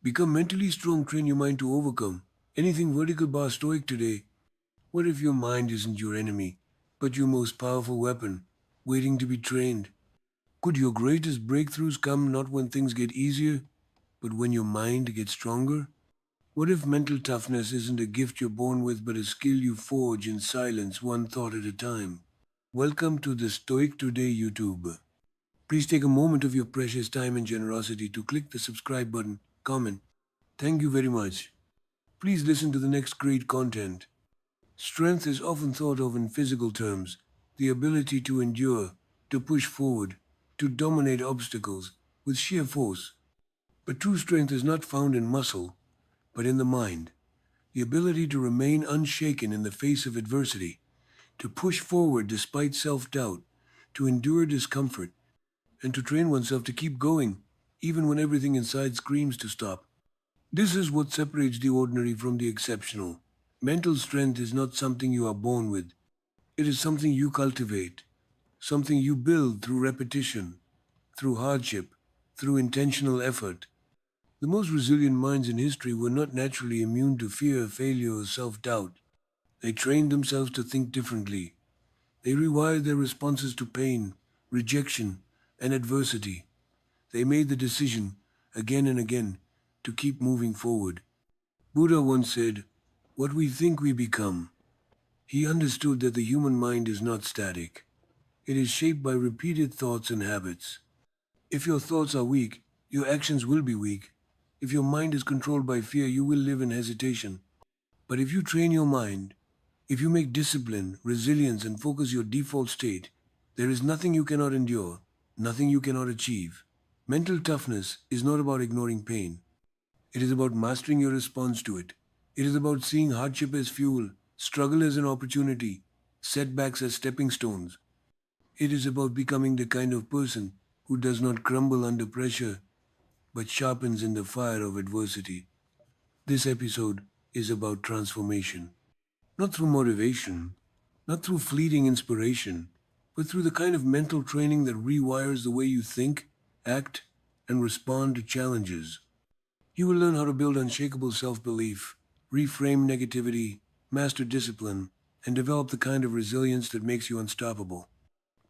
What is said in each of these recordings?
Become mentally strong, train your mind to overcome. Anything vertical bar stoic today. What if your mind isn't your enemy, but your most powerful weapon, waiting to be trained? Could your greatest breakthroughs come not when things get easier, but when your mind gets stronger? What if mental toughness isn't a gift you're born with, but a skill you forge in silence, one thought at a time? Welcome to the Stoic Today YouTube. Please take a moment of your precious time and generosity to click the subscribe button, comment. Thank you very much. Please listen to the next great content. Strength is often thought of in physical terms, the ability to endure, to push forward, to dominate obstacles with sheer force. But true strength is not found in muscle, but in the mind. The ability to remain unshaken in the face of adversity, to push forward despite self doubt, to endure discomfort, and to train oneself to keep going, even when everything inside screams to stop. This is what separates the ordinary from the exceptional. Mental strength is not something you are born with, it is something you cultivate, something you build through repetition, through hardship, through intentional effort. The most resilient minds in history were not naturally immune to fear, failure, or self doubt. They trained themselves to think differently. They rewired their responses to pain, rejection, and adversity. They made the decision, again and again, to keep moving forward. Buddha once said, "What we think we become." He understood that the human mind is not static. It is shaped by repeated thoughts and habits. If your thoughts are weak, your actions will be weak. If your mind is controlled by fear, you will live in hesitation. But if you train your mind, if you make discipline, resilience, and focus your default state, there is nothing you cannot endure, nothing you cannot achieve. Mental toughness is not about ignoring pain. It is about mastering your response to it. It is about seeing hardship as fuel, struggle as an opportunity, setbacks as stepping stones. It is about becoming the kind of person who does not crumble under pressure but sharpens in the fire of adversity. This episode is about transformation. Not through motivation, not through fleeting inspiration, but through the kind of mental training that rewires the way you think, act, and respond to challenges. You will learn how to build unshakable self belief, reframe negativity, master discipline, and develop the kind of resilience that makes you unstoppable.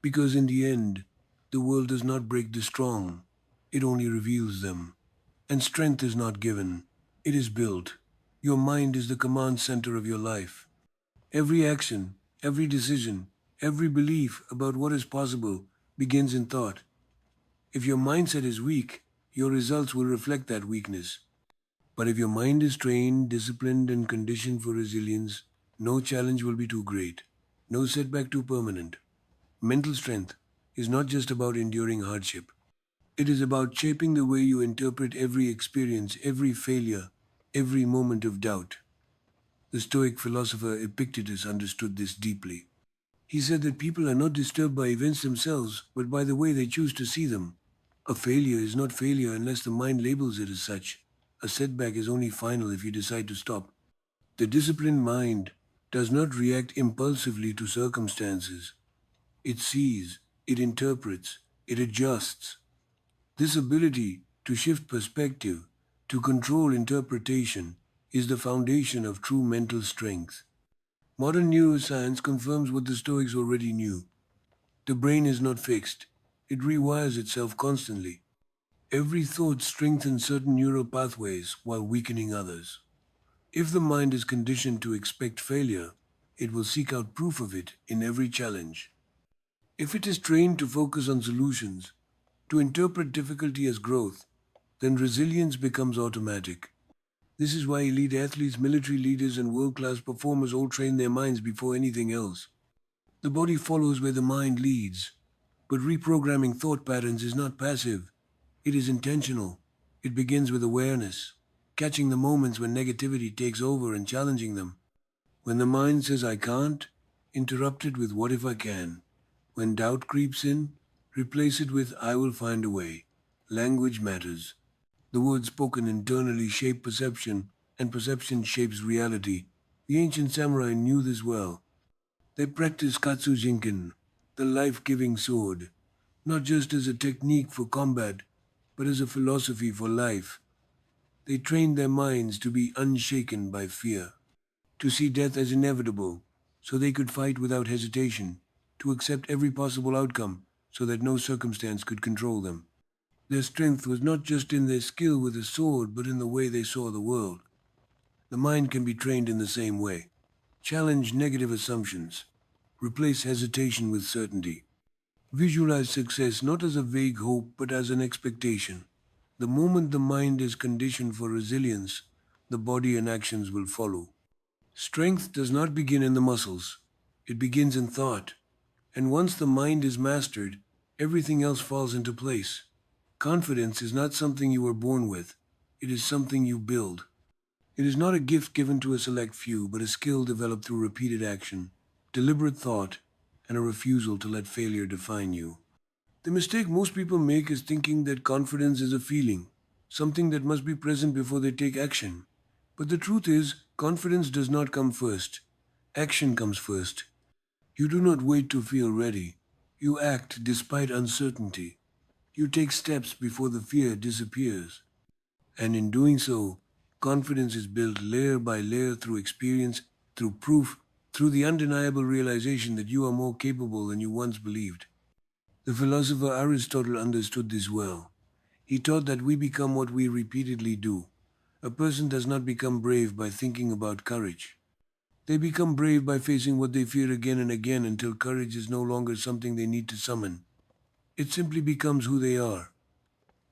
Because in the end, the world does not break the strong, it only reveals them. And strength is not given, it is built. Your mind is the command center of your life. Every action, every decision, every belief about what is possible begins in thought. If your mindset is weak, your results will reflect that weakness. But if your mind is trained, disciplined, and conditioned for resilience, no challenge will be too great, no setback too permanent. Mental strength is not just about enduring hardship. It is about shaping the way you interpret every experience, every failure, every moment of doubt. The Stoic philosopher Epictetus understood this deeply. He said that people are not disturbed by events themselves, but by the way they choose to see them. A failure is not failure unless the mind labels it as such. A setback is only final if you decide to stop. The disciplined mind does not react impulsively to circumstances. It sees, it interprets, it adjusts. This ability to shift perspective, to control interpretation, is the foundation of true mental strength. Modern neuroscience confirms what the Stoics already knew. The brain is not fixed, it rewires itself constantly. Every thought strengthens certain neural pathways while weakening others. If the mind is conditioned to expect failure, it will seek out proof of it in every challenge. If it is trained to focus on solutions, to interpret difficulty as growth, then resilience becomes automatic. This is why elite athletes, military leaders, and world class performers all train their minds before anything else. The body follows where the mind leads. But reprogramming thought patterns is not passive, it is intentional. It begins with awareness, catching the moments when negativity takes over and challenging them. When the mind says, "I can't," interrupt it with, "What if I can?" When doubt creeps in, replace it with, "I will find a way." Language matters. The words spoken internally shape perception, and perception shapes reality. The ancient samurai knew this well. They practiced Katsujinkin, the life-giving sword, not just as a technique for combat, but as a philosophy for life. They trained their minds to be unshaken by fear, to see death as inevitable, so they could fight without hesitation, to accept every possible outcome, so that no circumstance could control them. Their strength was not just in their skill with a sword, but in the way they saw the world. The mind can be trained in the same way. Challenge negative assumptions. Replace hesitation with certainty. Visualize success not as a vague hope, but as an expectation. The moment the mind is conditioned for resilience, the body and actions will follow. Strength does not begin in the muscles, it begins in thought. And once the mind is mastered, everything else falls into place. Confidence is not something you are born with, it is something you build. It is not a gift given to a select few, but a skill developed through repeated action, deliberate thought, and a refusal to let failure define you. The mistake most people make is thinking that confidence is a feeling, something that must be present before they take action. But the truth is, confidence does not come first. Action comes first. You do not wait to feel ready. You act despite uncertainty. You take steps before the fear disappears. And in doing so, confidence is built layer by layer through experience, through proof, through the undeniable realization that you are more capable than you once believed. The philosopher Aristotle understood this well. He taught that we become what we repeatedly do. A person does not become brave by thinking about courage. They become brave by facing what they fear again and again until courage is no longer something they need to summon. It simply becomes who they are.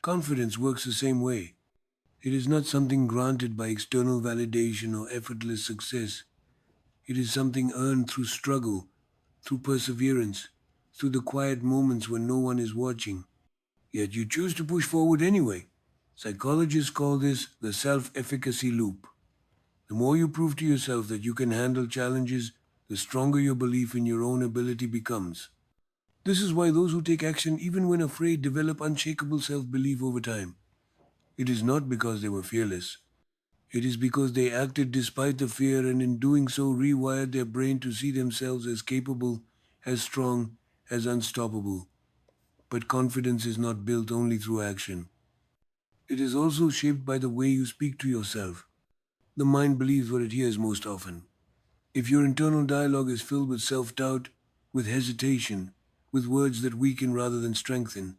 Confidence works the same way. It is not something granted by external validation or effortless success. It is something earned through struggle, through perseverance, through the quiet moments when no one is watching. Yet you choose to push forward anyway. Psychologists call this the self-efficacy loop. The more you prove to yourself that you can handle challenges, the stronger your belief in your own ability becomes. This is why those who take action even when afraid develop unshakable self-belief over time. It is not because they were fearless. It is because they acted despite the fear and in doing so rewired their brain to see themselves as capable, as strong, as unstoppable. But confidence is not built only through action. It is also shaped by the way you speak to yourself. The mind believes what it hears most often. If your internal dialogue is filled with self-doubt, with hesitation, with words that weaken rather than strengthen,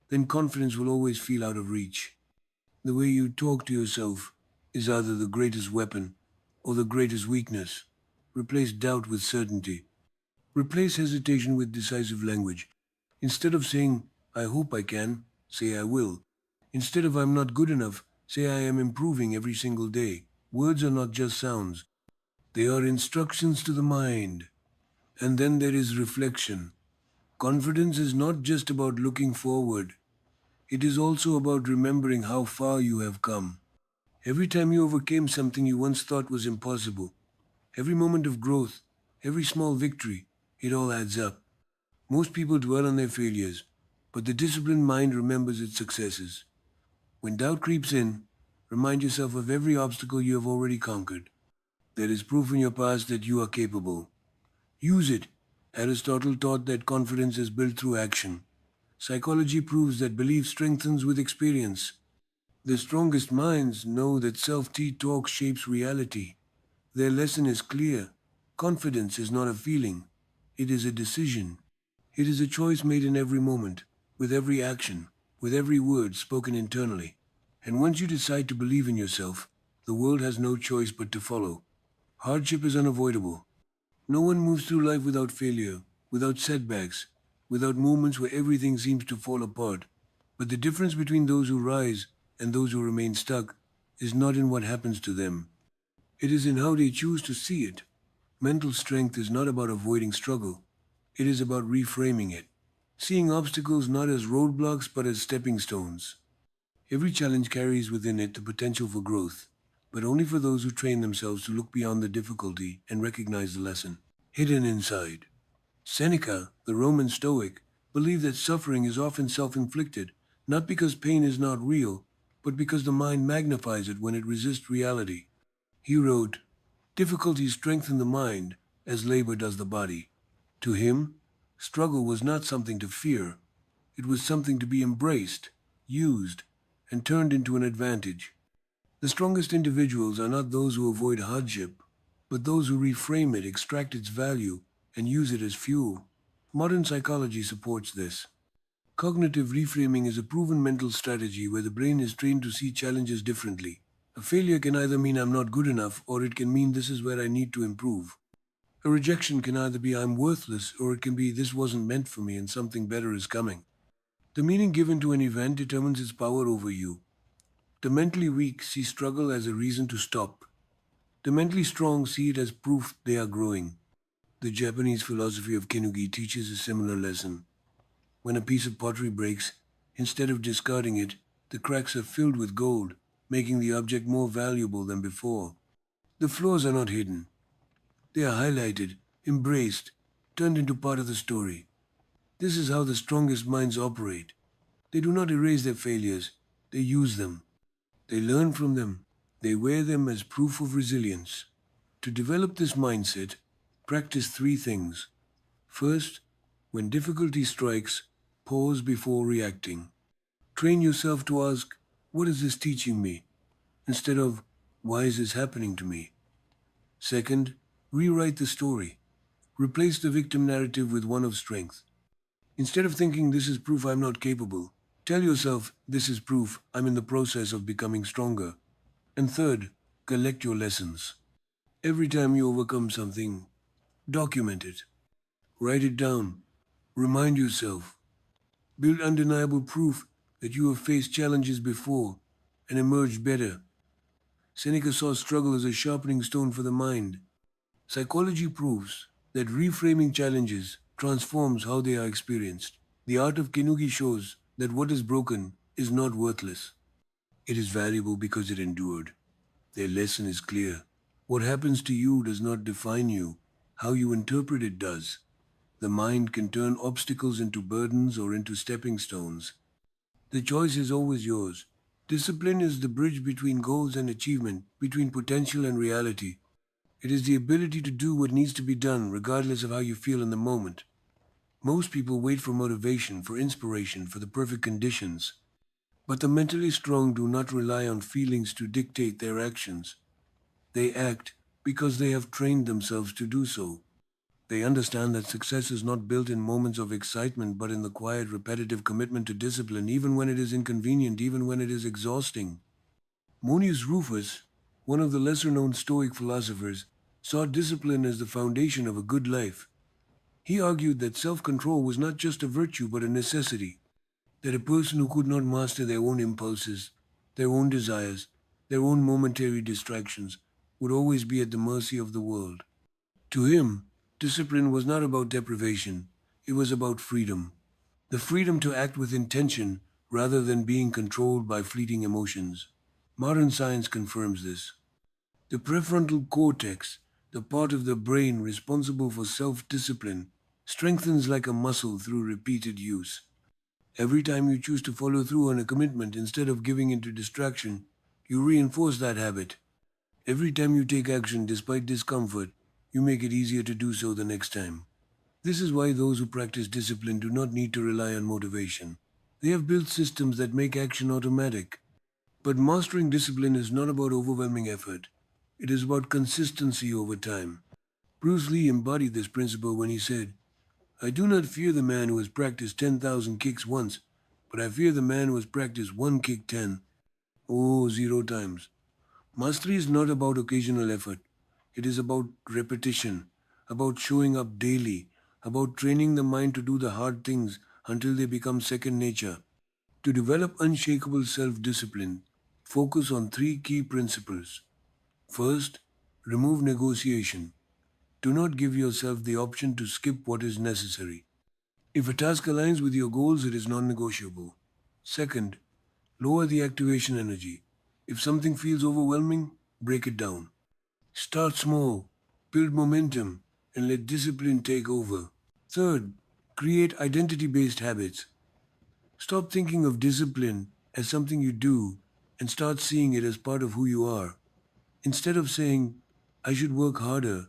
then confidence will always feel out of reach. The way you talk to yourself is either the greatest weapon or the greatest weakness. Replace doubt with certainty. Replace hesitation with decisive language. Instead of saying, I hope I can, say I will. Instead of I'm not good enough, say I am improving every single day. Words are not just sounds. They are instructions to the mind. And then there is reflection. Confidence is not just about looking forward. It is also about remembering how far you have come. Every time you overcame something you once thought was impossible, every moment of growth, every small victory, it all adds up. Most people dwell on their failures, but the disciplined mind remembers its successes. When doubt creeps in, remind yourself of every obstacle you have already conquered. There is proof in your past that you are capable. Use it. Aristotle taught that confidence is built through action. Psychology proves that belief strengthens with experience. The strongest minds know that self-talk shapes reality. Their lesson is clear. Confidence is not a feeling. It is a decision. It is a choice made in every moment, with every action, with every word spoken internally. And once you decide to believe in yourself, the world has no choice but to follow. Hardship is unavoidable. No one moves through life without failure, without setbacks, without moments where everything seems to fall apart. But the difference between those who rise and those who remain stuck is not in what happens to them. It is in how they choose to see it. Mental strength is not about avoiding struggle. It is about reframing it. Seeing obstacles not as roadblocks but as stepping stones. Every challenge carries within it the potential for growth, but only for those who train themselves to look beyond the difficulty and recognize the lesson hidden inside. Seneca, the Roman Stoic, believed that suffering is often self-inflicted, not because pain is not real, but because the mind magnifies it when it resists reality. He wrote, difficulties strengthen the mind as labor does the body. To him, struggle was not something to fear. It was something to be embraced, used, and turned into an advantage. The strongest individuals are not those who avoid hardship, but those who reframe it, extract its value, and use it as fuel. Modern psychology supports this. Cognitive reframing is a proven mental strategy where the brain is trained to see challenges differently. A failure can either mean I'm not good enough or it can mean this is where I need to improve. A rejection can either be I'm worthless or it can be this wasn't meant for me and something better is coming. The meaning given to an event determines its power over you. The mentally weak see struggle as a reason to stop. The mentally strong see it as proof they are growing. The Japanese philosophy of Kenugi teaches a similar lesson. When a piece of pottery breaks, instead of discarding it, the cracks are filled with gold, making the object more valuable than before. The flaws are not hidden. They are highlighted, embraced, turned into part of the story. This is how the strongest minds operate. They do not erase their failures, they use them. They learn from them. They wear them as proof of resilience. To develop this mindset, practice three things. First, when difficulty strikes, pause before reacting. Train yourself to ask, what is this teaching me? Instead of, why is this happening to me? Second, rewrite the story. Replace the victim narrative with one of strength. Instead of thinking this is proof I'm not capable, tell yourself this is proof I'm in the process of becoming stronger. And third, collect your lessons. Every time you overcome something, document it. Write it down. Remind yourself. Build undeniable proof that you have faced challenges before and emerged better. Seneca saw struggle as a sharpening stone for the mind. Psychology proves that reframing challenges transforms how they are experienced. The art of Kenugi shows that what is broken is not worthless. It is valuable because it endured. Their lesson is clear. What happens to you does not define you. How you interpret it does. The mind can turn obstacles into burdens or into stepping stones. The choice is always yours. Discipline is the bridge between goals and achievement, between potential and reality. It is the ability to do what needs to be done, regardless of how you feel in the moment. Most people wait for motivation, for inspiration, for the perfect conditions. But the mentally strong do not rely on feelings to dictate their actions. They act because they have trained themselves to do so. They understand that success is not built in moments of excitement, but in the quiet, repetitive commitment to discipline, even when it is inconvenient, even when it is exhausting. Monius Rufus, one of the lesser known Stoic philosophers, saw discipline as the foundation of a good life. He argued that self control was not just a virtue but a necessity, that a person who could not master their own impulses, their own desires, their own momentary distractions, would always be at the mercy of the world. To him, discipline was not about deprivation, it was about freedom. The freedom to act with intention rather than being controlled by fleeting emotions. Modern science confirms this. The prefrontal cortex, the part of the brain responsible for self discipline, strengthens like a muscle through repeated use. Every time you choose to follow through on a commitment instead of giving into distraction, you reinforce that habit. Every time you take action despite discomfort, you make it easier to do so the next time. This is why those who practice discipline do not need to rely on motivation. They have built systems that make action automatic. But mastering discipline is not about overwhelming effort. It is about consistency over time. Bruce Lee embodied this principle when he said, I do not fear the man who has practiced 10,000 kicks once, but I fear the man who has practiced one kick 10. Oh, 0 times. Mastery is not about occasional effort. It is about repetition, about showing up daily, about training the mind to do the hard things until they become second nature. To develop unshakable self discipline, focus on three key principles. First, remove negotiation. Do not give yourself the option to skip what is necessary. If a task aligns with your goals, it is non negotiable. Second, lower the activation energy. If something feels overwhelming, break it down. Start small, build momentum, and let discipline take over. Third, create identity based habits. Stop thinking of discipline as something you do and start seeing it as part of who you are. Instead of saying, I should work harder,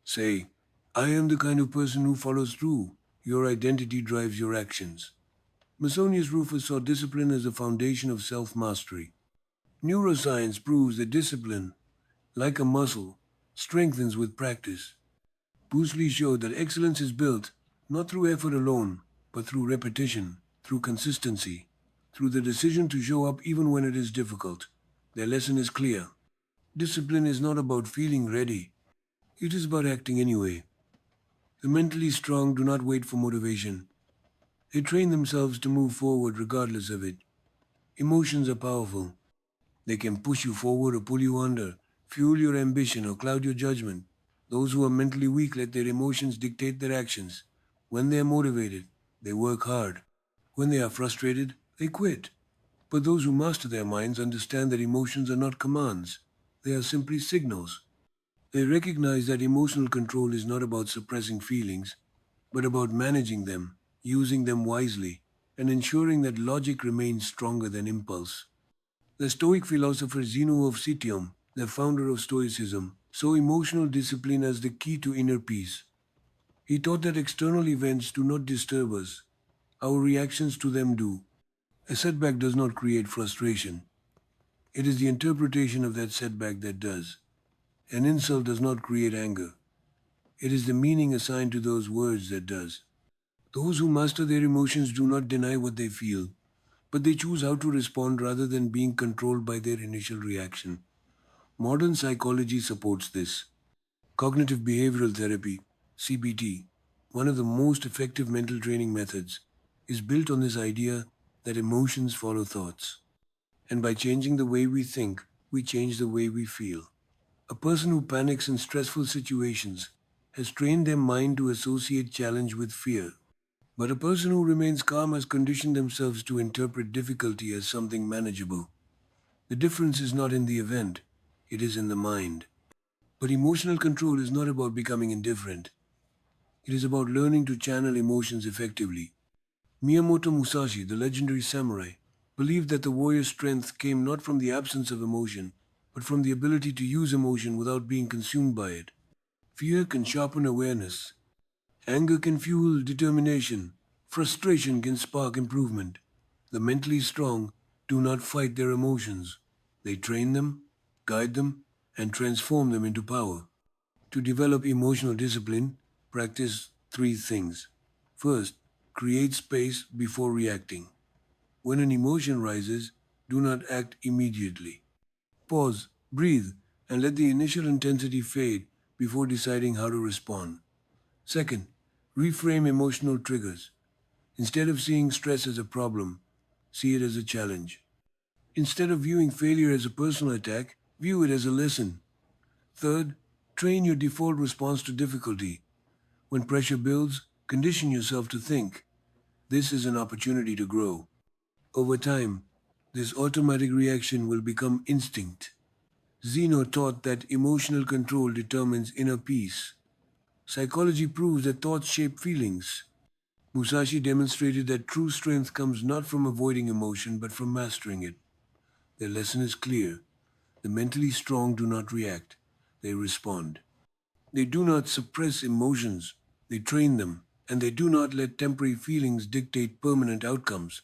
say, I am the kind of person who follows through. Your identity drives your actions. Musonius Rufus saw discipline as the foundation of self mastery. Neuroscience proves that discipline, like a muscle, strengthens with practice. Bruce Lee showed that excellence is built not through effort alone, but through repetition, through consistency, through the decision to show up even when it is difficult. Their lesson is clear. Discipline is not about feeling ready, it is about acting anyway. The mentally strong do not wait for motivation. They train themselves to move forward regardless of it. Emotions are powerful. They can push you forward or pull you under, fuel your ambition or cloud your judgment. Those who are mentally weak let their emotions dictate their actions. When they are motivated, they work hard. When they are frustrated, they quit. But those who master their minds understand that emotions are not commands, they are simply signals. They recognize that emotional control is not about suppressing feelings, but about managing them, using them wisely, and ensuring that logic remains stronger than impulse. The Stoic philosopher Zeno of Citium, the founder of Stoicism, saw emotional discipline as the key to inner peace. He taught that external events do not disturb us, our reactions to them do. A setback does not create frustration. It is the interpretation of that setback that does. An insult does not create anger. It is the meaning assigned to those words that does. Those who master their emotions do not deny what they feel, but they choose how to respond rather than being controlled by their initial reaction. Modern psychology supports this. Cognitive behavioral therapy, CBT, one of the most effective mental training methods, is built on this idea that emotions follow thoughts. And by changing the way we think, we change the way we feel. A person who panics in stressful situations has trained their mind to associate challenge with fear. But a person who remains calm has conditioned themselves to interpret difficulty as something manageable. The difference is not in the event, it is in the mind. But emotional control is not about becoming indifferent. It is about learning to channel emotions effectively. Miyamoto Musashi, the legendary samurai, believed that the warrior's strength came not from the absence of emotion, but from the ability to use emotion without being consumed by it. Fear can sharpen awareness. Anger can fuel determination. Frustration can spark improvement. The mentally strong do not fight their emotions. They train them, guide them, and transform them into power. To develop emotional discipline, practice three things. First, create space before reacting. When an emotion rises, do not act immediately. Pause, breathe, and let the initial intensity fade before deciding how to respond. Second, reframe emotional triggers. Instead of seeing stress as a problem, see it as a challenge. Instead of viewing failure as a personal attack, view it as a lesson. Third, train your default response to difficulty. When pressure builds, condition yourself to think, this is an opportunity to grow. Over time, this automatic reaction will become instinct. Zeno taught that emotional control determines inner peace. Psychology proves that thoughts shape feelings. Musashi demonstrated that true strength comes not from avoiding emotion but from mastering it. Their lesson is clear. The mentally strong do not react, they respond. They do not suppress emotions, they train them, and they do not let temporary feelings dictate permanent outcomes.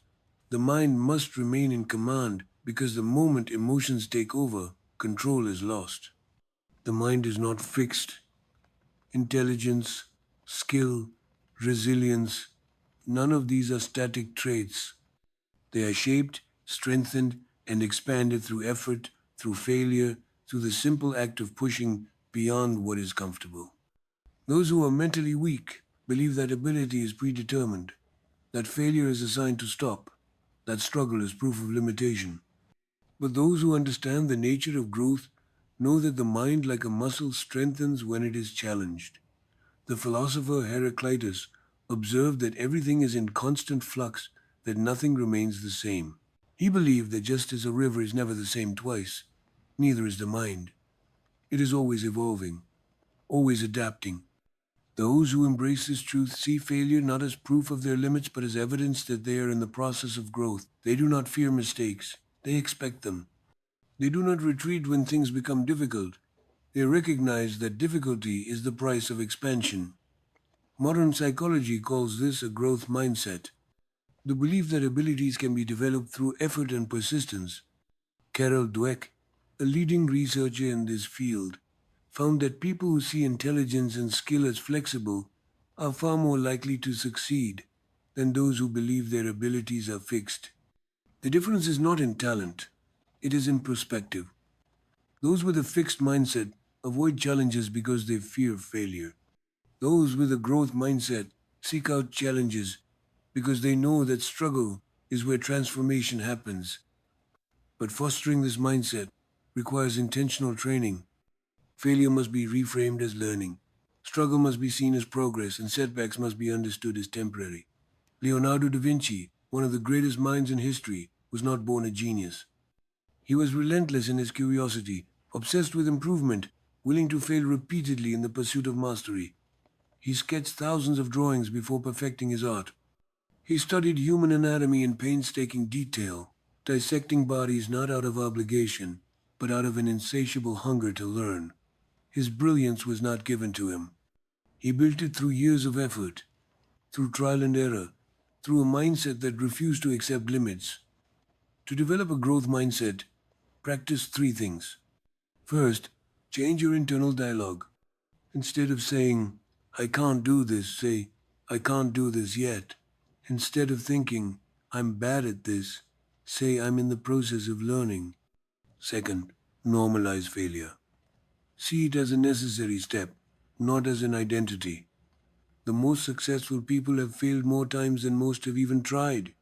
The mind must remain in command because the moment emotions take over, control is lost. The mind is not fixed. Intelligence, skill, resilience, none of these are static traits. They are shaped, strengthened, and expanded through effort, through failure, through the simple act of pushing beyond what is comfortable. Those who are mentally weak believe that ability is predetermined, that failure is assigned to stop, that struggle is proof of limitation. But those who understand the nature of growth know that the mind, like a muscle, strengthens when it is challenged. The philosopher Heraclitus observed that everything is in constant flux, that nothing remains the same. He believed that just as a river is never the same twice, neither is the mind. It is always evolving, always adapting. Those who embrace this truth see failure not as proof of their limits, but as evidence that they are in the process of growth. They do not fear mistakes, they expect them. They do not retreat when things become difficult. They recognize that difficulty is the price of expansion. Modern psychology calls this a growth mindset, the belief that abilities can be developed through effort and persistence. Carol Dweck, a leading researcher in this field, found that people who see intelligence and skill as flexible are far more likely to succeed than those who believe their abilities are fixed. The difference is not in talent, it is in perspective. Those with a fixed mindset avoid challenges because they fear failure. Those with a growth mindset seek out challenges because they know that struggle is where transformation happens. But fostering this mindset requires intentional training. Failure must be reframed as learning. Struggle must be seen as progress, and setbacks must be understood as temporary. Leonardo da Vinci, one of the greatest minds in history, was not born a genius. He was relentless in his curiosity, obsessed with improvement, willing to fail repeatedly in the pursuit of mastery. He sketched thousands of drawings before perfecting his art. He studied human anatomy in painstaking detail, dissecting bodies not out of obligation, but out of an insatiable hunger to learn. His brilliance was not given to him. He built it through years of effort, through trial and error, through a mindset that refused to accept limits. To develop a growth mindset, practice three things. First, change your internal dialogue. Instead of saying, I can't do this, say, I can't do this yet. Instead of thinking, I'm bad at this, say, I'm in the process of learning. Second, normalize failure. See it as a necessary step, not as an identity. The most successful people have failed more times than most have even tried.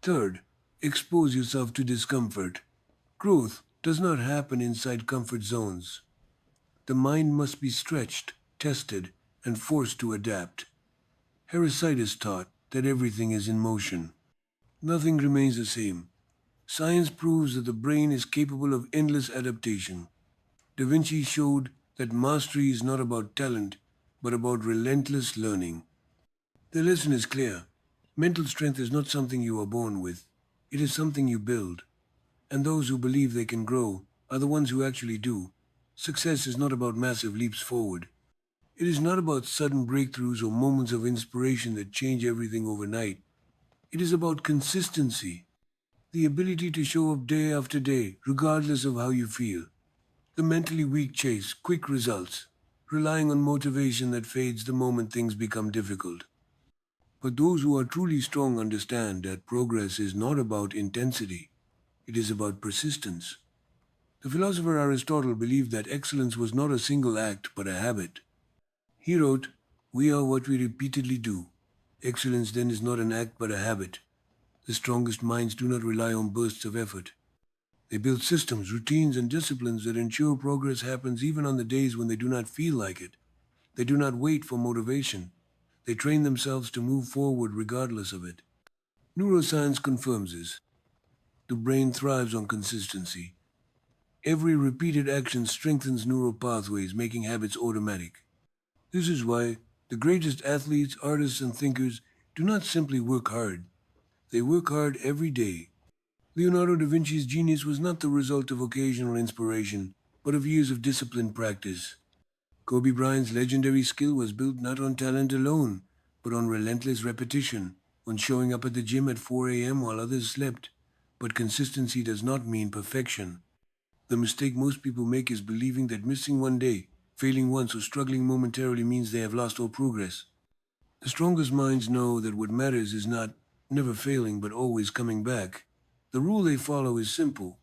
Third, expose yourself to discomfort. Growth does not happen inside comfort zones. The mind must be stretched, tested, and forced to adapt. Heraclitus taught that everything is in motion. Nothing remains the same. Science proves that the brain is capable of endless adaptation. Da Vinci showed that mastery is not about talent, but about relentless learning. The lesson is clear. Mental strength is not something you are born with. It is something you build. And those who believe they can grow are the ones who actually do. Success is not about massive leaps forward. It is not about sudden breakthroughs or moments of inspiration that change everything overnight. It is about consistency, the ability to show up day after day, regardless of how you feel. The mentally weak chase quick results, relying on motivation that fades the moment things become difficult. But those who are truly strong understand that progress is not about intensity, it is about persistence. The philosopher Aristotle believed that excellence was not a single act but a habit. He wrote, We are what we repeatedly do. Excellence then is not an act but a habit. The strongest minds do not rely on bursts of effort. They build systems, routines, and disciplines that ensure progress happens even on the days when they do not feel like it. They do not wait for motivation. They train themselves to move forward regardless of it. Neuroscience confirms this. The brain thrives on consistency. Every repeated action strengthens neural pathways, making habits automatic. This is why the greatest athletes, artists, and thinkers do not simply work hard. They work hard every day. Leonardo da Vinci's genius was not the result of occasional inspiration, but of years of disciplined practice. Kobe Bryant's legendary skill was built not on talent alone, but on relentless repetition, on showing up at the gym at 4 a.m. while others slept. But consistency does not mean perfection. The mistake most people make is believing that missing one day, failing once, or struggling momentarily means they have lost all progress. The strongest minds know that what matters is not never failing but always coming back. The rule they follow is simple.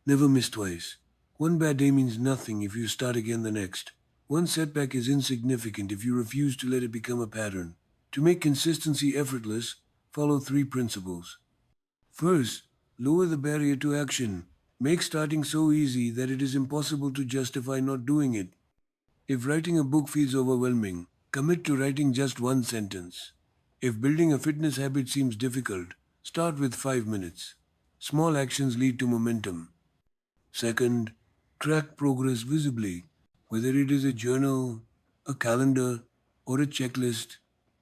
Never miss twice. One bad day means nothing if you start again the next. One setback is insignificant if you refuse to let it become a pattern. To make consistency effortless, follow three principles. First, lower the barrier to action. Make starting so easy that it is impossible to justify not doing it. If writing a book feels overwhelming, commit to writing just one sentence. If building a fitness habit seems difficult, start with 5 minutes. Small actions lead to momentum. Second, track progress visibly. Whether it is a journal, a calendar, or a checklist,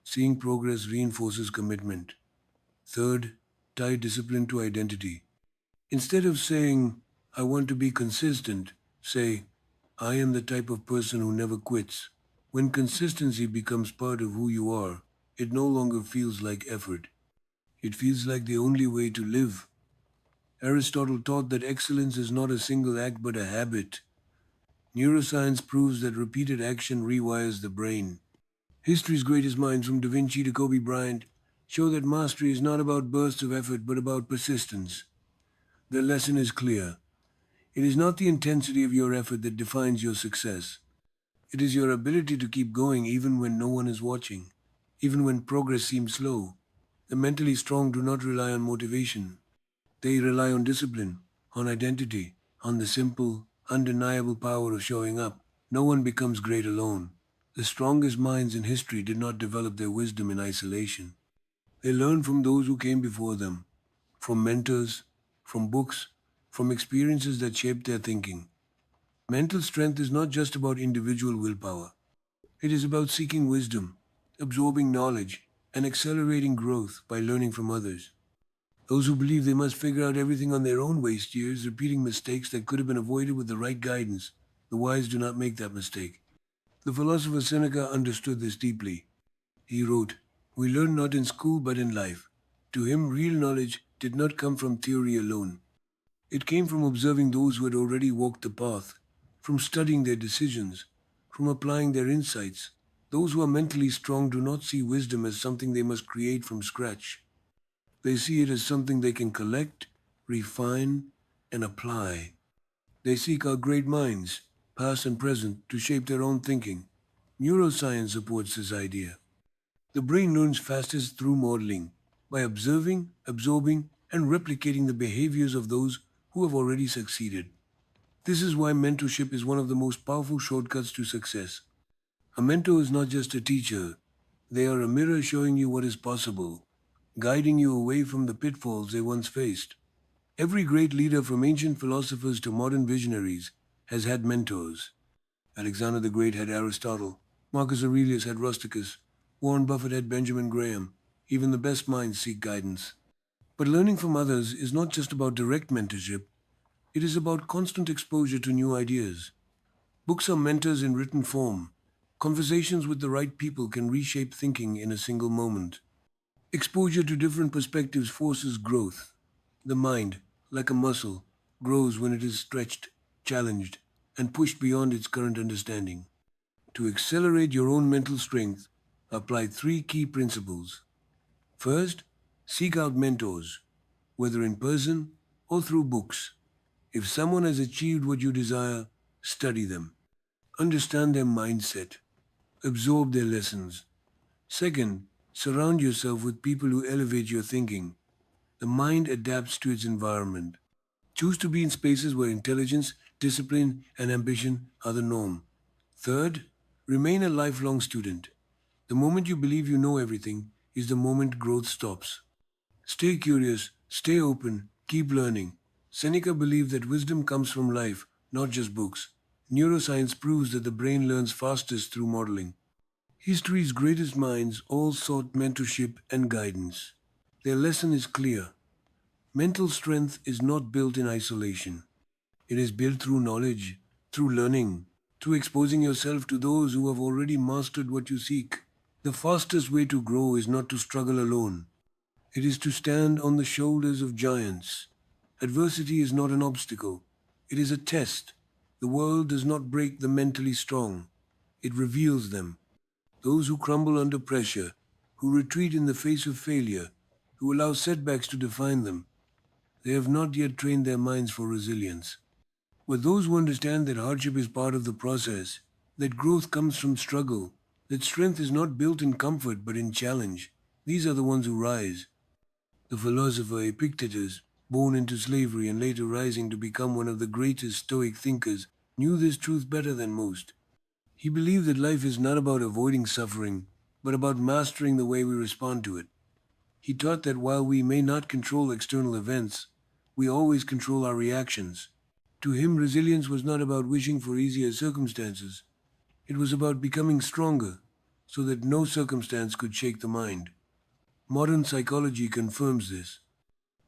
seeing progress reinforces commitment. Third, tie discipline to identity. Instead of saying, I want to be consistent, say, I am the type of person who never quits. When consistency becomes part of who you are, it no longer feels like effort. It feels like the only way to live. Aristotle taught that excellence is not a single act but a habit. Neuroscience proves that repeated action rewires the brain. History's greatest minds, from Da Vinci to Kobe Bryant, show that mastery is not about bursts of effort but about persistence. The lesson is clear. It is not the intensity of your effort that defines your success. It is your ability to keep going even when no one is watching, even when progress seems slow. The mentally strong do not rely on motivation. They rely on discipline, on identity, on the simple, undeniable power of showing up. No one becomes great alone. The strongest minds in history did not develop their wisdom in isolation. They learned from those who came before them, from mentors, from books, from experiences that shaped their thinking. Mental strength is not just about individual willpower. It is about seeking wisdom, absorbing knowledge, and accelerating growth by learning from others. Those who believe they must figure out everything on their own waste years, repeating mistakes that could have been avoided with the right guidance. The wise do not make that mistake. The philosopher Seneca understood this deeply. He wrote, "We learn not in school but in life." To him, real knowledge did not come from theory alone. It came from observing those who had already walked the path, from studying their decisions, from applying their insights. Those who are mentally strong do not see wisdom as something they must create from scratch. They see it as something they can collect, refine, and apply. They seek out great minds, past and present, to shape their own thinking. Neuroscience supports this idea. The brain learns fastest through modeling, by observing, absorbing, and replicating the behaviors of those who have already succeeded. This is why mentorship is one of the most powerful shortcuts to success. A mentor is not just a teacher, they are a mirror showing you what is possible, guiding you away from the pitfalls they once faced. Every great leader, from ancient philosophers to modern visionaries, has had mentors. Alexander the Great had Aristotle, Marcus Aurelius had Rusticus, Warren Buffett had Benjamin Graham. Even the best minds seek guidance. But learning from others is not just about direct mentorship, it is about constant exposure to new ideas. Books are mentors in written form. Conversations with the right people can reshape thinking in a single moment. Exposure to different perspectives forces growth. The mind, like a muscle, grows when it is stretched, challenged, and pushed beyond its current understanding. To accelerate your own mental strength, apply three key principles. First, seek out mentors, whether in person or through books. If someone has achieved what you desire, study them. Understand their mindset. Absorb their lessons. Second, surround yourself with people who elevate your thinking. The mind adapts to its environment. Choose to be in spaces where intelligence, discipline, and ambition are the norm. Third, remain a lifelong student. The moment you believe you know everything is the moment growth stops. Stay curious, stay open, keep learning. Seneca believed that wisdom comes from life, not just books. Neuroscience proves that the brain learns fastest through modeling. History's greatest minds all sought mentorship and guidance. Their lesson is clear. Mental strength is not built in isolation. It is built through knowledge, through learning, through exposing yourself to those who have already mastered what you seek. The fastest way to grow is not to struggle alone. It is to stand on the shoulders of giants. Adversity is not an obstacle. It is a test. The world does not break the mentally strong. It reveals them. Those who crumble under pressure, who retreat in the face of failure, who allow setbacks to define them, they have not yet trained their minds for resilience. But those who understand that hardship is part of the process, that growth comes from struggle, that strength is not built in comfort but in challenge, these are the ones who rise. The philosopher Epictetus, born into slavery and later rising to become one of the greatest Stoic thinkers, knew this truth better than most. He believed that life is not about avoiding suffering, but about mastering the way we respond to it. He taught that while we may not control external events, we always control our reactions. To him, resilience was not about wishing for easier circumstances. It was about becoming stronger, so that no circumstance could shake the mind. Modern psychology confirms this.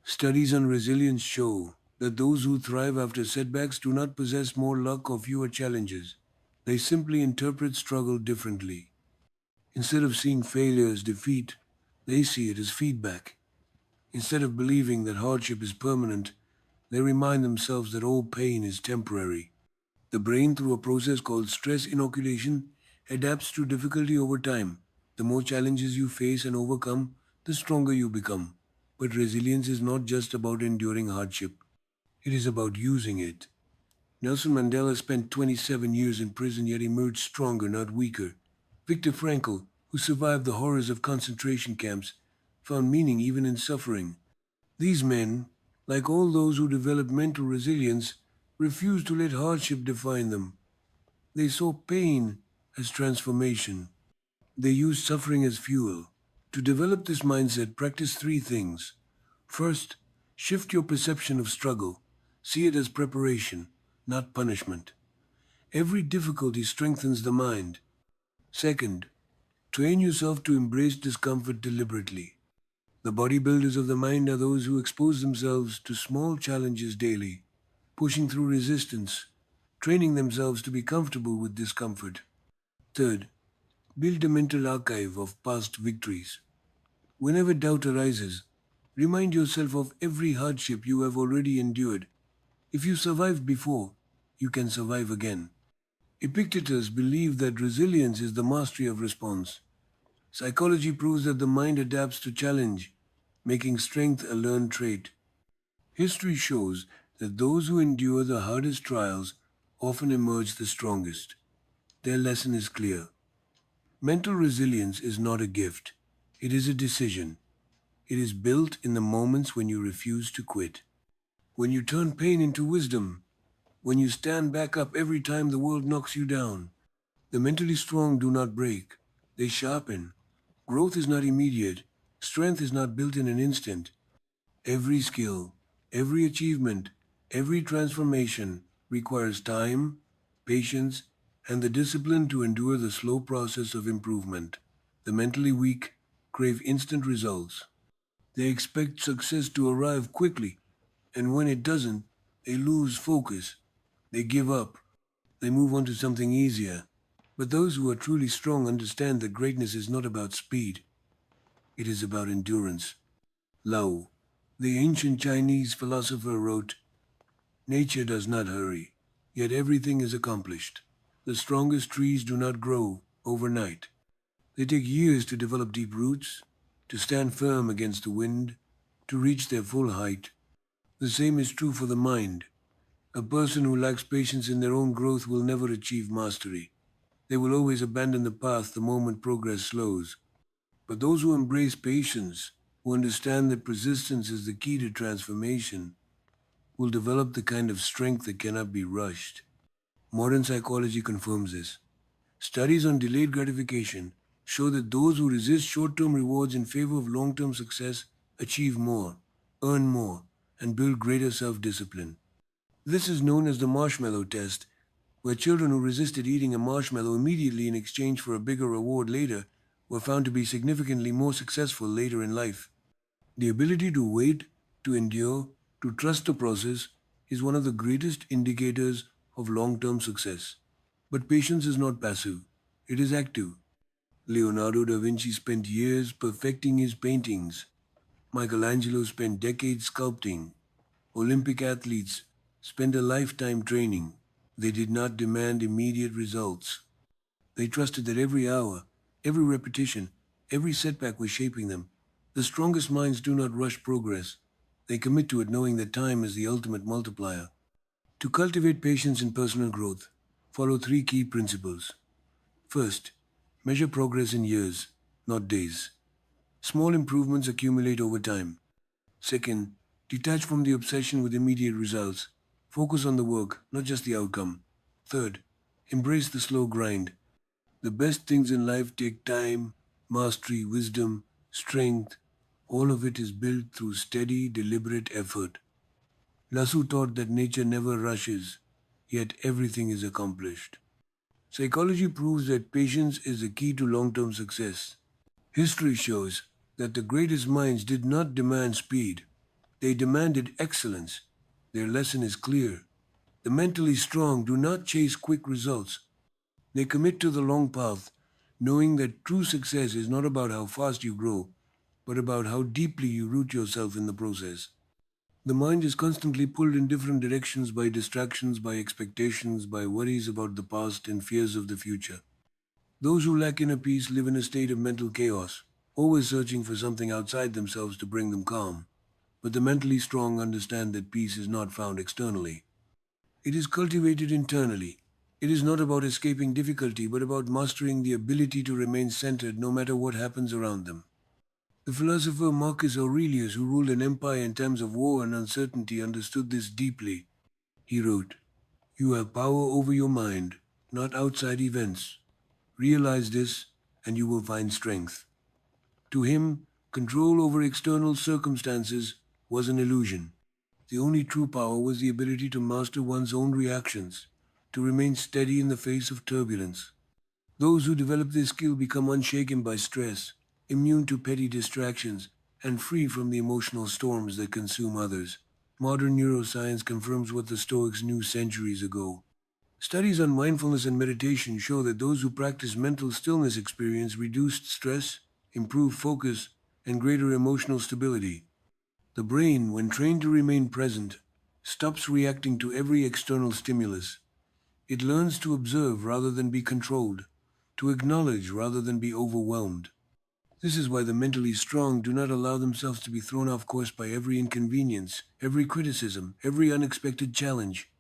Studies on resilience show that those who thrive after setbacks do not possess more luck or fewer challenges. They simply interpret struggle differently. Instead of seeing failure as defeat, they see it as feedback. Instead of believing that hardship is permanent, They remind themselves that all pain is temporary. The brain, through a process called stress inoculation, adapts to difficulty over time. The more challenges you face and overcome, the stronger you become. But resilience is not just about enduring hardship, it is about using it. Nelson Mandela spent 27 years in prison yet emerged stronger, not weaker. Viktor Frankl, who survived the horrors of concentration camps, found meaning even in suffering. These men, like all those who developed mental resilience, refused to let hardship define them. They saw pain as transformation. They used suffering as fuel. To develop this mindset, practice three things. First, shift your perception of struggle. See it as preparation, not punishment. Every difficulty strengthens the mind. Second, train yourself to embrace discomfort deliberately. The bodybuilders of the mind are those who expose themselves to small challenges daily, pushing through resistance, training themselves to be comfortable with discomfort. Third, build a mental archive of past victories. Whenever doubt arises, remind yourself of every hardship you have already endured. If you survived before, you can survive again. Epictetus believed that resilience is the mastery of response. Psychology proves that the mind adapts to challenge, making strength a learned trait. History shows that those who endure the hardest trials often emerge the strongest. Their lesson is clear. Mental resilience is not a gift, it is a decision. It is built in the moments when you refuse to quit. When you turn pain into wisdom, when you stand back up every time the world knocks you down. The mentally strong do not break, they sharpen. Growth is not immediate, strength is not built in an instant. Every skill, every achievement, every transformation requires time, patience, and the discipline to endure the slow process of improvement. The mentally weak crave instant results. They expect success to arrive quickly, and when it doesn't, they lose focus. They give up. They move on to something easier. But those who are truly strong understand that greatness is not about speed, it is about endurance. Lao, the ancient Chinese philosopher, wrote, "Nature does not hurry, yet everything is accomplished. The strongest trees do not grow overnight. They take years to develop deep roots, to stand firm against the wind, to reach their full height. The same is true for the mind. A person who lacks patience in their own growth will never achieve mastery. They will always abandon the path the moment progress slows. But those who embrace patience, who understand that persistence is the key to transformation, will develop the kind of strength that cannot be rushed. Modern psychology confirms this. Studies on delayed gratification show that those who resist short term rewards in favor of long term success achieve more, earn more, and build greater self discipline. This is known as the marshmallow test, where children who resisted eating a marshmallow immediately in exchange for a bigger reward later were found to be significantly more successful later in life. The ability to wait, to endure, to trust the process is one of the greatest indicators of long term success. But patience is not passive, it is active. Leonardo da Vinci spent years perfecting his paintings. Michelangelo spent decades sculpting. Olympic athletes spent a lifetime training. They did not demand immediate results. They trusted that every hour, every repetition, every setback was shaping them. The strongest minds do not rush progress. They commit to it knowing that time is the ultimate multiplier. To cultivate patience in personal growth, follow three key principles. First, measure progress in years, not days. Small improvements accumulate over time. Second, detach from the obsession with immediate results. Focus on the work, not just the outcome. Third, embrace the slow grind. The best things in life take time, mastery, wisdom, strength. All of it is built through steady, deliberate effort. Lasso taught that nature never rushes, yet everything is accomplished. Psychology proves that patience is the key to long term success. History shows that the greatest minds did not demand speed, they demanded excellence. Their lesson is clear. The mentally strong do not chase quick results, they commit to the long path, knowing that true success is not about how fast you grow, but about how deeply you root yourself in the process. The mind is constantly pulled in different directions by distractions, by expectations, by worries about the past and fears of the future. Those who lack inner peace live in a state of mental chaos, always searching for something outside themselves to bring them calm. But the mentally strong understand that peace is not found externally. It is cultivated internally. It is not about escaping difficulty, but about mastering the ability to remain centered no matter what happens around them. The philosopher Marcus Aurelius, who ruled an empire in times of war and uncertainty, understood this deeply. He wrote, "You have power over your mind, not outside events. Realize this, and you will find strength." To him, control over external circumstances was an illusion. The only true power was the ability to master one's own reactions, to remain steady in the face of turbulence. Those who develop this skill become unshaken by stress, immune to petty distractions, and free from the emotional storms that consume others. Modern neuroscience confirms what the Stoics knew centuries ago. Studies on mindfulness and meditation show that those who practice mental stillness experience reduced stress, improved focus, and greater emotional stability. The brain, when trained to remain present, stops reacting to every external stimulus. It learns to observe rather than be controlled, to acknowledge rather than be overwhelmed. This is why the mentally strong do not allow themselves to be thrown off course by every inconvenience, every criticism, every unexpected challenge.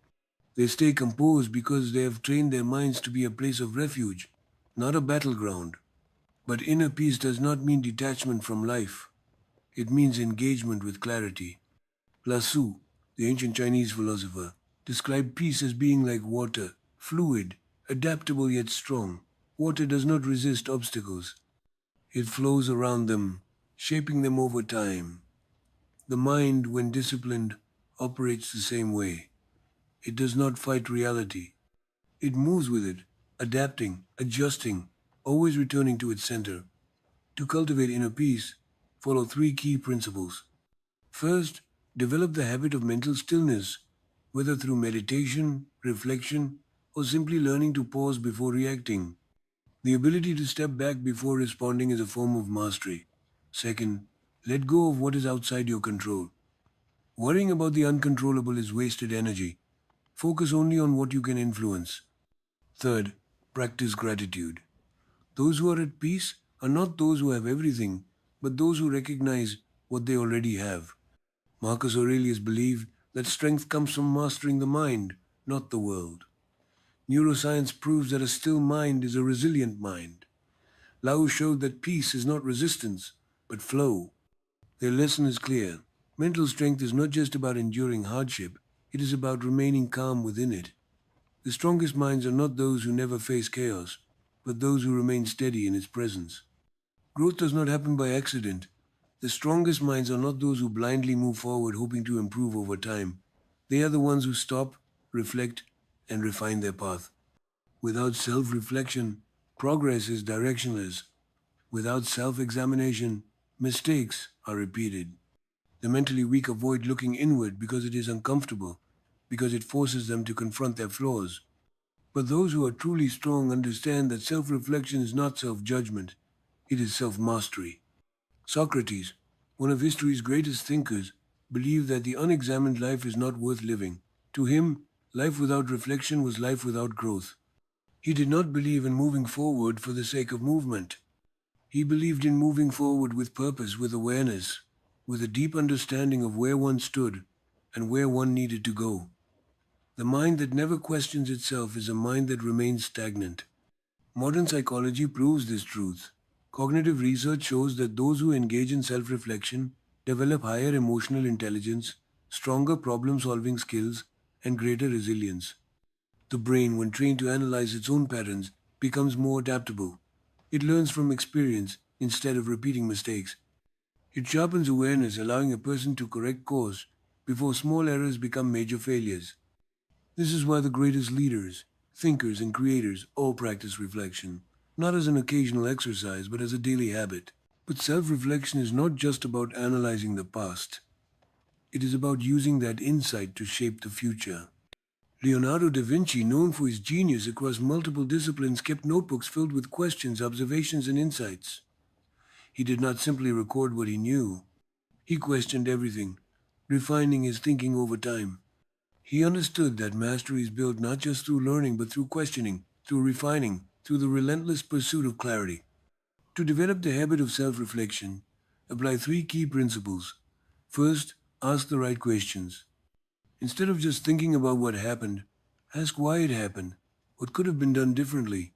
They stay composed because they have trained their minds to be a place of refuge, not a battleground. But inner peace does not mean detachment from life. It means engagement with clarity. Lasu, the ancient Chinese philosopher, described peace as being like water, fluid, adaptable yet strong. Water does not resist obstacles. It flows around them, shaping them over time. The mind, when disciplined, operates the same way. It does not fight reality. It moves with it, adapting, adjusting, always returning to its center. To cultivate inner peace, follow three key principles. First, develop the habit of mental stillness, whether through meditation, reflection, or simply learning to pause before reacting. The ability to step back before responding is a form of mastery. Second, let go of what is outside your control. Worrying about the uncontrollable is wasted energy. Focus only on what you can influence. Third, practice gratitude. Those who are at peace are not those who have everything, but those who recognize what they already have. Marcus Aurelius believed that strength comes from mastering the mind, not the world. Neuroscience proves that a still mind is a resilient mind. Lao showed that peace is not resistance, but flow. Their lesson is clear. Mental strength is not just about enduring hardship, it is about remaining calm within it. The strongest minds are not those who never face chaos, but those who remain steady in its presence. Growth does not happen by accident. The strongest minds are not those who blindly move forward hoping to improve over time. They are the ones who stop, reflect, and refine their path. Without self reflection, progress is directionless. Without self examination, mistakes are repeated. The mentally weak avoid looking inward because it is uncomfortable, because it forces them to confront their flaws. But those who are truly strong understand that self reflection is not self judgment, it is self mastery. Socrates, one of history's greatest thinkers, believed that the unexamined life is not worth living. To him, life without reflection was life without growth. He did not believe in moving forward for the sake of movement. He believed in moving forward with purpose, with awareness, with a deep understanding of where one stood and where one needed to go. The mind that never questions itself is a mind that remains stagnant. Modern psychology proves this truth. Cognitive research shows that those who engage in self reflection develop higher emotional intelligence, stronger problem solving skills, and greater resilience. The brain, when trained to analyze its own patterns, becomes more adaptable. It learns from experience instead of repeating mistakes. It sharpens awareness, allowing a person to correct course before small errors become major failures. This is why the greatest leaders, thinkers, and creators all practice reflection, not as an occasional exercise, but as a daily habit. But self reflection is not just about analyzing the past, it is about using that insight to shape the future. Leonardo da Vinci, known for his genius across multiple disciplines, kept notebooks filled with questions, observations, and insights. He did not simply record what he knew, he questioned everything, refining his thinking over time. He understood that mastery is built not just through learning but through questioning, through refining, through the relentless pursuit of clarity. To develop the habit of self reflection, apply three key principles. First, ask the right questions. Instead of just thinking about what happened, ask why it happened, what could have been done differently,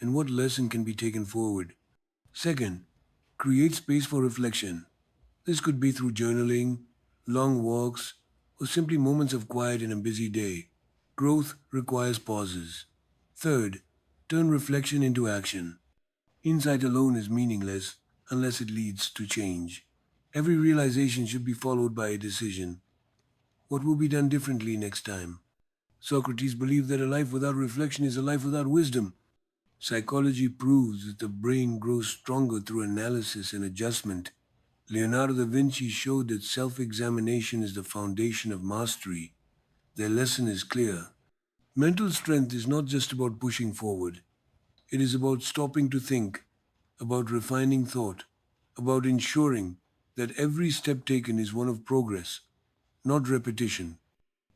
and what lesson can be taken forward. Second, create space for reflection. This could be through journaling, long walks, or simply moments of quiet in a busy day. Growth requires pauses. Third, turn reflection into action. Insight alone is meaningless unless it leads to change. Every realization should be followed by a decision. What will be done differently next time? Socrates believed that a life without reflection is a life without wisdom. Psychology proves that the brain grows stronger through analysis and adjustment. Leonardo da Vinci showed that self examination is the foundation of mastery. Their lesson is clear. Mental strength is not just about pushing forward, it is about stopping to think, about refining thought, about ensuring that every step taken is one of progress, not repetition.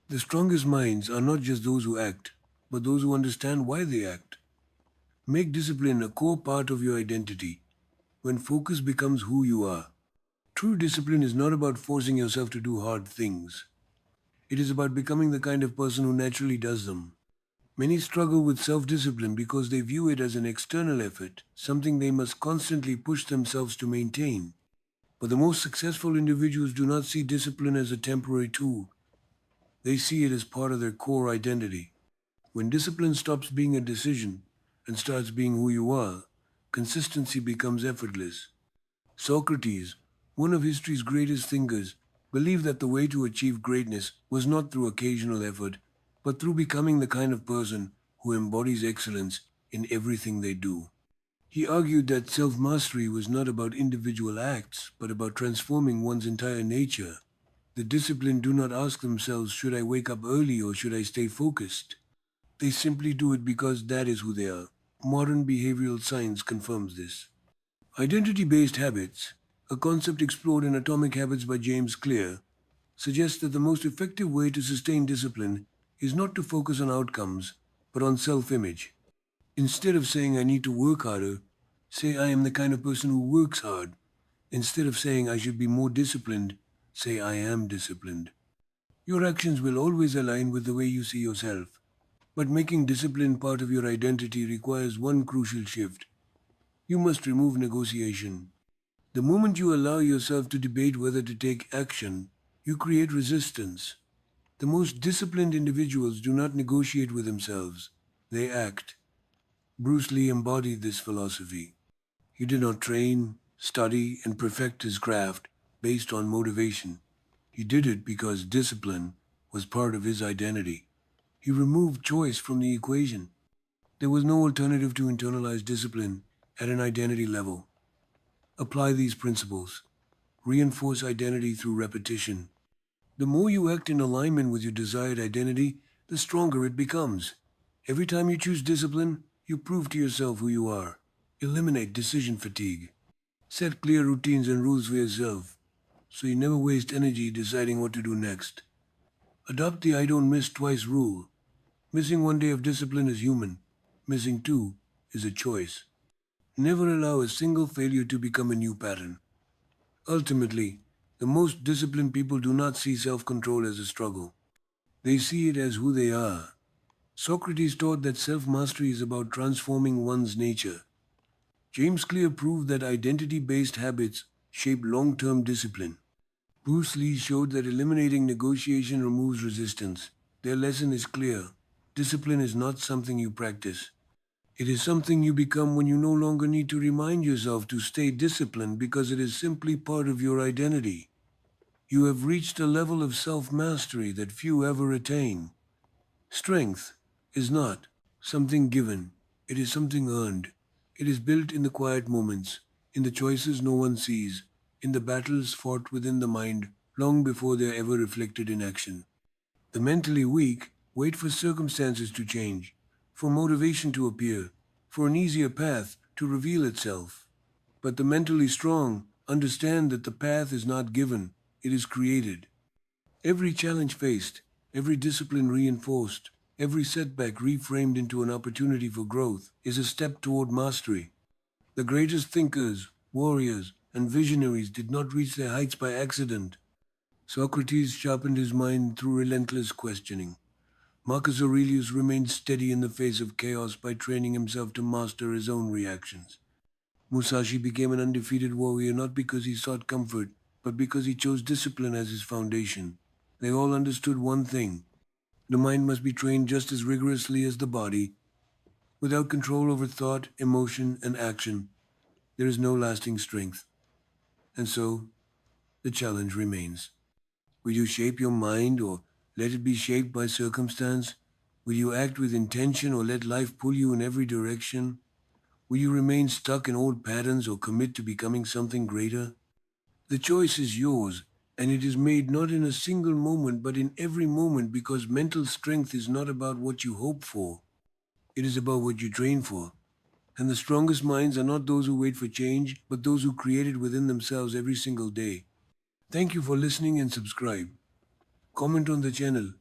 The strongest minds are not just those who act, but those who understand why they act. Make discipline a core part of your identity when focus becomes who you are. True discipline is not about forcing yourself to do hard things. It is about becoming the kind of person who naturally does them. Many struggle with self discipline because they view it as an external effort, something they must constantly push themselves to maintain. But the most successful individuals do not see discipline as a temporary tool, they see it as part of their core identity. When discipline stops being a decision and starts being who you are, consistency becomes effortless. Socrates, one of history's greatest thinkers, believed that the way to achieve greatness was not through occasional effort, but through becoming the kind of person who embodies excellence in everything they do. He argued that self mastery was not about individual acts, but about transforming one's entire nature. The disciplined do not ask themselves, should I wake up early or should I stay focused? They simply do it because that is who they are. Modern behavioral science confirms this. Identity based habits, a concept explored in Atomic Habits by James Clear, suggests that the most effective way to sustain discipline is not to focus on outcomes, but on self image. Instead of saying I need to work harder, say I am the kind of person who works hard. Instead of saying I should be more disciplined, say I am disciplined. Your actions will always align with the way you see yourself. But making discipline part of your identity requires one crucial shift. You must remove negotiation. The moment you allow yourself to debate whether to take action, you create resistance. The most disciplined individuals do not negotiate with themselves, they act. Bruce Lee embodied this philosophy. He did not train, study, and perfect his craft based on motivation. He did it because discipline was part of his identity. He removed choice from the equation. There was no alternative to internalized discipline at an identity level. Apply these principles. Reinforce identity through repetition. The more you act in alignment with your desired identity, the stronger it becomes. Every time you choose discipline, you prove to yourself who you are. Eliminate decision fatigue. Set clear routines and rules for yourself, so you never waste energy deciding what to do next. Adopt the I don't miss twice rule. Missing one day of discipline is human. Missing two is a choice. Never allow a single failure to become a new pattern. Ultimately, the most disciplined people do not see self-control as a struggle. They see it as who they are. Socrates taught that self-mastery is about transforming one's nature. James Clear proved that identity-based habits shape long-term discipline. Bruce Lee showed that eliminating negotiation removes resistance. Their lesson is clear. Discipline is not something you practice. It is something you become when you no longer need to remind yourself to stay disciplined because it is simply part of your identity. You have reached a level of self-mastery that few ever attain. Strength is not something given. It is something earned. It is built in the quiet moments, in the choices no one sees, in the battles fought within the mind long before they are ever reflected in action. The mentally weak wait for circumstances to change, for motivation to appear, for an easier path to reveal itself. But the mentally strong understand that the path is not given, it is created. Every challenge faced, every discipline reinforced, every setback reframed into an opportunity for growth is a step toward mastery. The greatest thinkers, warriors, and visionaries did not reach their heights by accident. Socrates sharpened his mind through relentless questioning. Marcus Aurelius remained steady in the face of chaos by training himself to master his own reactions. Musashi became an undefeated warrior not because he sought comfort, but because he chose discipline as his foundation. They all understood one thing: the mind must be trained just as rigorously as the body. Without control over thought, emotion, and action, there is no lasting strength. And so, the challenge remains. Will you shape your mind or let it be shaped by circumstance? Will you act with intention or let life pull you in every direction? Will you remain stuck in old patterns or commit to becoming something greater? The choice is yours, and it is made not in a single moment but in every moment, because mental strength is not about what you hope for, it is about what you train for. And the strongest minds are not those who wait for change, but those who create it within themselves every single day. Thank you for listening and subscribe. Comment on the channel.